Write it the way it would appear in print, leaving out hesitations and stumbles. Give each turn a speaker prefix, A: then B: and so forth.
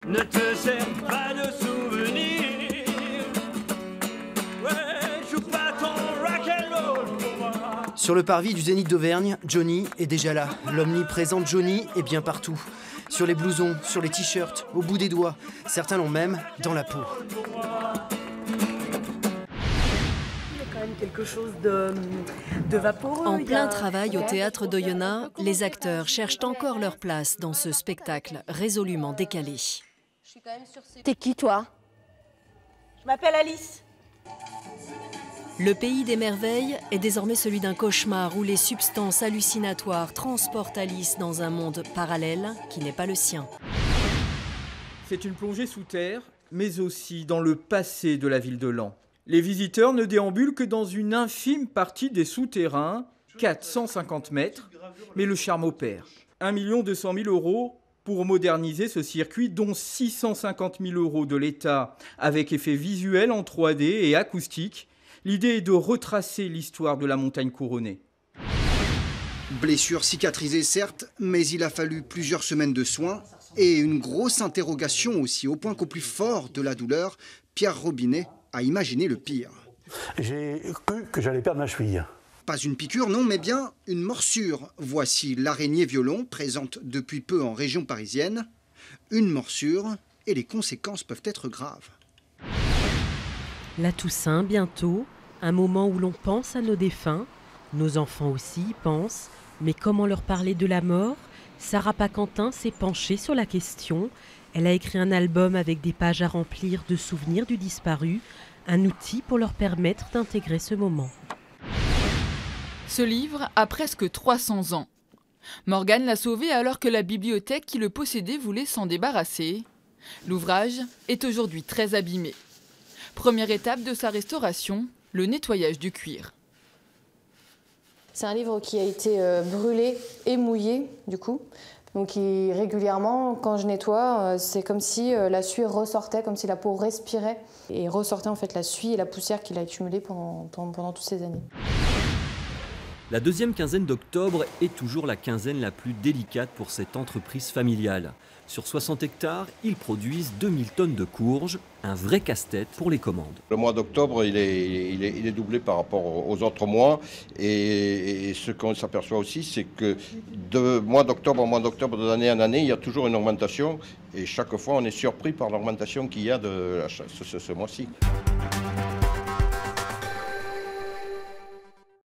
A: Ne te sers pas de souvenirs. Ouais, joue pas ton rock'n'roll pour moi.
B: Sur le parvis du Zénith d'Auvergne, Johnny est déjà là. L'omniprésent Johnny est bien partout. Sur les blousons, sur les t-shirts, au bout des doigts. Certains l'ont même dans la peau.
C: Quelque chose de vaporeux.
D: En plein travail au théâtre d'Oyonnax, les acteurs cherchent encore leur place dans ce spectacle résolument décalé.
E: T'es qui, toi?
C: Je m'appelle Alice.
D: Le pays des merveilles est désormais celui d'un cauchemar où les substances hallucinatoires transportent Alice dans un monde parallèle qui n'est pas le sien.
F: C'est une plongée sous terre, mais aussi dans le passé de la ville de Laon. Les visiteurs ne déambulent que dans une infime partie des souterrains, 450 mètres, mais le charme opère. 1 200 000 € pour moderniser ce circuit, dont 650 000 € de l'État, avec effets visuels en 3D et acoustique. L'idée est de retracer l'histoire de la montagne couronnée.
G: Blessure cicatrisée certes, mais il a fallu plusieurs semaines de soins et une grosse interrogation aussi, au point qu'au plus fort de la douleur, Pierre Robinet a imaginé le pire.
H: J'ai cru que j'allais perdre ma cheville.
G: Pas une piqûre, non, mais bien une morsure. Voici l'araignée violon, présente depuis peu en région parisienne. Une morsure, et les conséquences peuvent être graves.
I: La Toussaint, bientôt, un moment où l'on pense à nos défunts. Nos enfants aussi y pensent. Mais comment leur parler de la mort? Sarah Paquentin s'est penchée sur la question. Elle a écrit un album avec des pages à remplir de souvenirs du disparu, un outil pour leur permettre d'intégrer ce moment.
J: Ce livre a presque 300 ans. Morgane l'a sauvé alors que la bibliothèque qui le possédait voulait s'en débarrasser. L'ouvrage est aujourd'hui très abîmé. Première étape de sa restauration, le nettoyage du cuir.
E: C'est un livre qui a été brûlé et mouillé, du coup. Donc régulièrement, quand je nettoie, c'est comme si la suie ressortait, comme si la peau respirait et ressortait en fait la suie et la poussière qu'il a accumulée pendant toutes ces années.
K: La deuxième quinzaine d'octobre est toujours la quinzaine la plus délicate pour cette entreprise familiale. Sur 60 hectares, ils produisent 2000 tonnes de courges, un vrai casse-tête pour les commandes.
L: Le mois d'octobre, il est doublé par rapport aux autres mois. Et ce qu'on s'aperçoit aussi, c'est que de mois d'octobre d'année en année, il y a toujours une augmentation. Et chaque fois, on est surpris par l'augmentation qu'il y a de ce mois-ci.